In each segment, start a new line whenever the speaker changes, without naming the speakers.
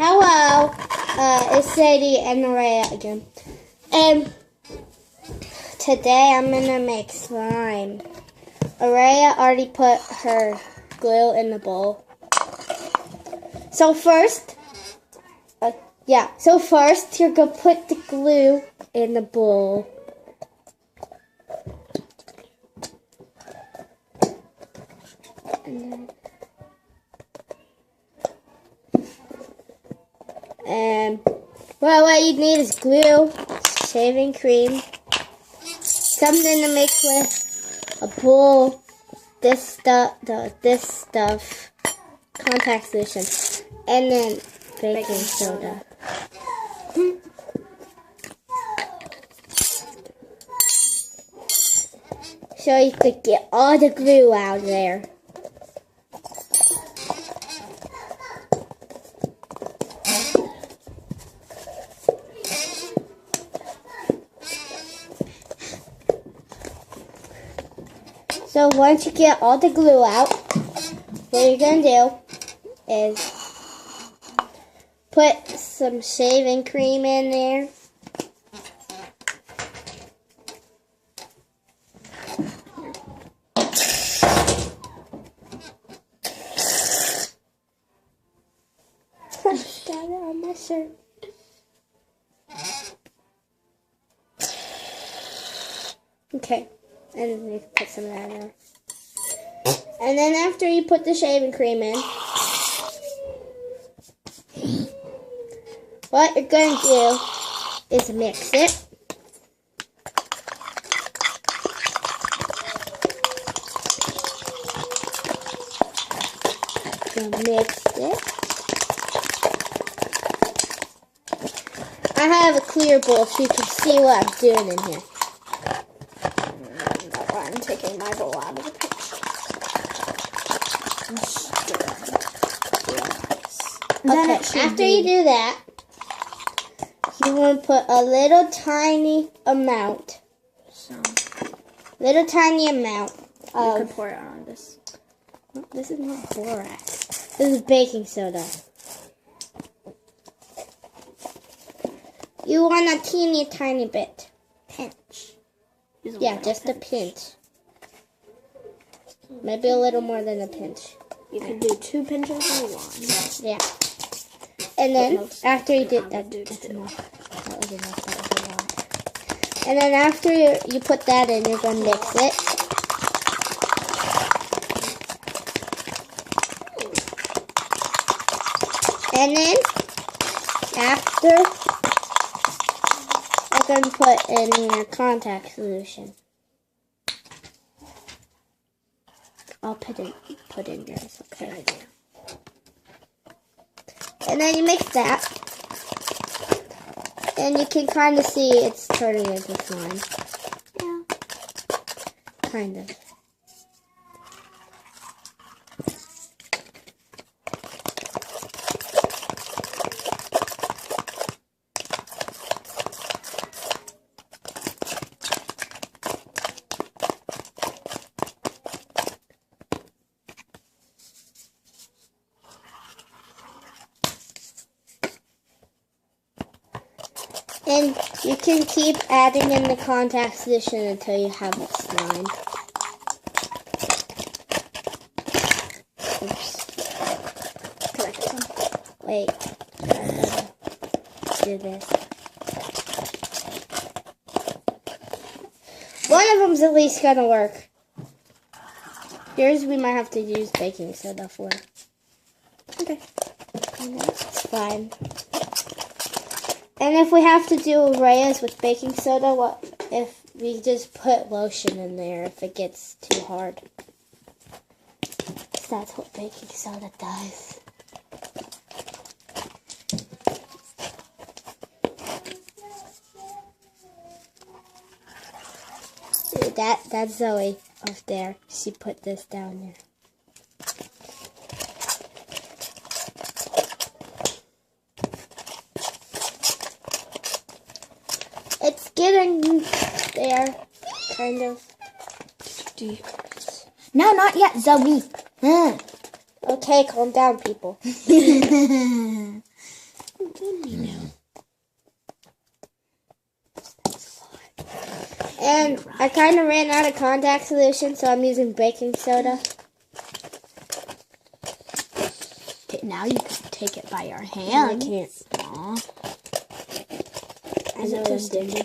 Hello, it's Sadie and Auraya again. And today I'm gonna make slime. Auraya already put her glue in the bowl. So first, you're gonna put the glue in the bowl. And what you need is glue, shaving cream, something to mix with, a bowl, this stuff, contact solution, and then baking soda. So you could get all the glue out of there. So once you get all the glue out, what you're going to do is put some shaving cream in there. Got it on my shirt. Okay. And then you can put some of that in there. And then after you put the shaving cream in, what you're going to do is mix it. Mix it. I have a clear bowl so you can see what I'm doing in here. I'm taking my bowl out of the picture. Okay, after you do that, you want to put a little tiny amount. You can
pour it on this.
This is not borax. This is baking soda. You want a teeny tiny bit.
Pinch.
Yeah, just a pinch. Maybe a little more than a pinch.
You can do 2 pinches or 1.
Yeah. And then after you did that,
that's enough.
That was enough. That was a lot. And then after you put that in, you're gonna mix it. And then after, I'm gonna put in your contact solution. I'll put in yours, okay? And then you mix that, and you can kind of see it's turning into slime. Yeah, kind of. And you can keep adding in the contact solution until you have it slime. Oops.
Could I get some?
Wait. Let's do this. One of them's at least gonna work. Yours we might have to use baking soda for. Okay. That's fine. And if we have to do Auraya's with baking soda, what if we just put lotion in there if it gets too hard? That's what baking soda does. That's Zoe up there. She put this down there. It's getting there, kind of.
No, not yet, Zoe.
Okay, calm down, people. And I kind of ran out of contact solution, so I'm using baking soda.
Okay, now you can take it by your
I
hand.
can't.
Aw.
I
Is
know
it too
I'm
sticky?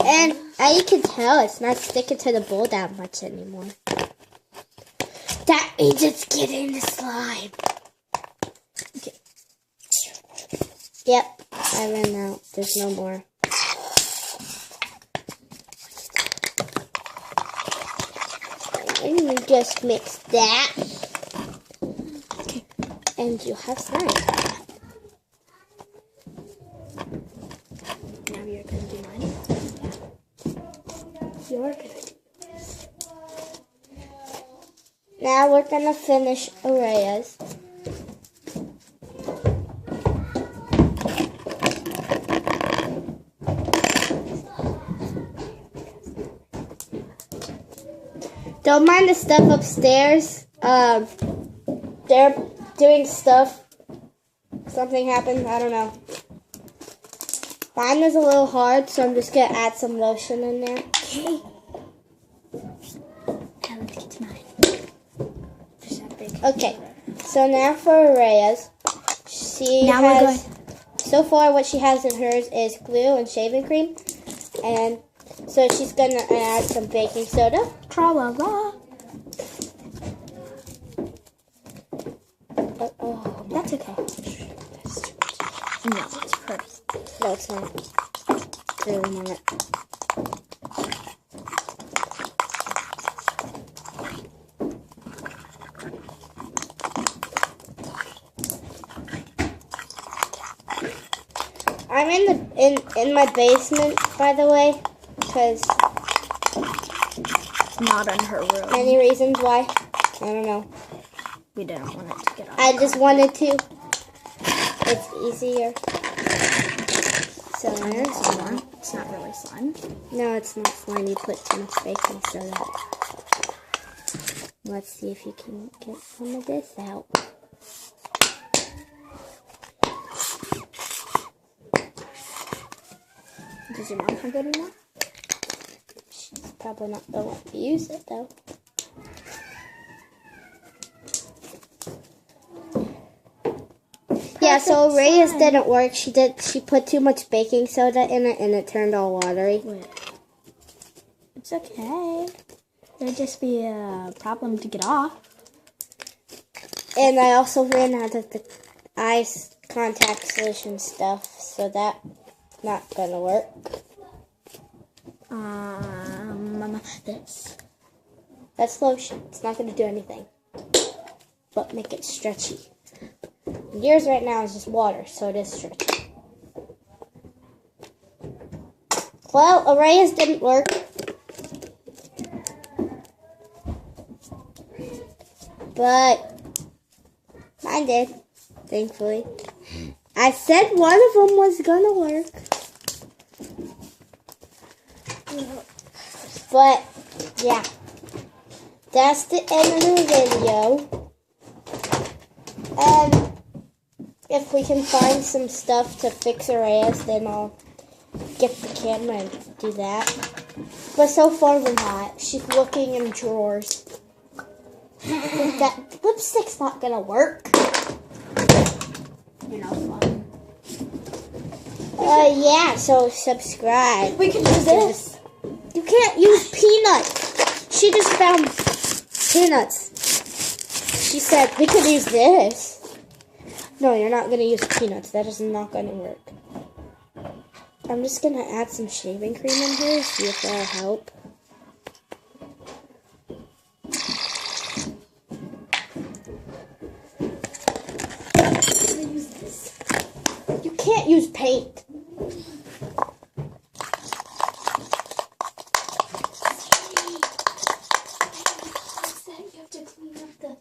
And you can tell it's not sticking to the bowl that much anymore. That means it's getting the slime.
Okay.
Yep, I ran out. There's no more. And you just mix that.
Okay.
And you have slime.
Now you're gonna do mine.
You're gonna do this. Now we're gonna finish Auraya's. Don't mind the stuff upstairs. They're doing stuff. Something happened. I don't know. Mine was a little hard, so I'm just gonna add some lotion in there.
Okay. Now let's get to mine. Just that big.
Okay. So now for Auraya's, so far what she has in hers is glue and shaving cream, and so she's gonna add some baking soda.
Tra-la-la.
Oh,
That's okay. No, it's perfect.
no, it's not. Really not. I'm in my basement, by the way, because
Not in her room.
many reasons why. I don't know.
We didn't want it to get off.
I just wanted to. It's easier. So there's
Slime. It's not really slime.
no, it's not slime. You put too much baking soda. Let's see if you can get some of this out.
Does your mom have any more?
She's probably not going to want to use it though. Yeah, so Auraya's
slime.
didn't work. She put too much baking soda in it and it turned all watery.
Wait. It's okay. There'd just be a problem to get off.
And I also ran out of the ice contact solution stuff, so that's not gonna work.
This.
That's lotion. It's not gonna do anything. But make it stretchy. And yours right now is just water, so it is stretchy. Well, Auraya's didn't work. But mine did, thankfully. I said one of them was gonna work. But, yeah. That's the end of the video. And if we can find some stuff to fix Auraya's, then I'll get the camera and do that. But so far we're not. She's looking in drawers. That lipstick's not gonna work.
You're not fun.
Yeah, so subscribe.
We can use this.
You can't use peanuts. She just found peanuts. She said, we could use this. No, you're not gonna use peanuts. That is not gonna work. I'm just gonna add some shaving cream in here, see if that'll help. You can't use paint.
You have to clean up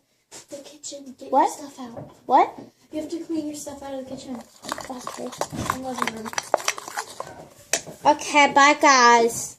the kitchen. Get
What?
your stuff out.
What?
You have to clean your stuff out of the kitchen.
Okay.
I love you, room.
Okay, bye guys.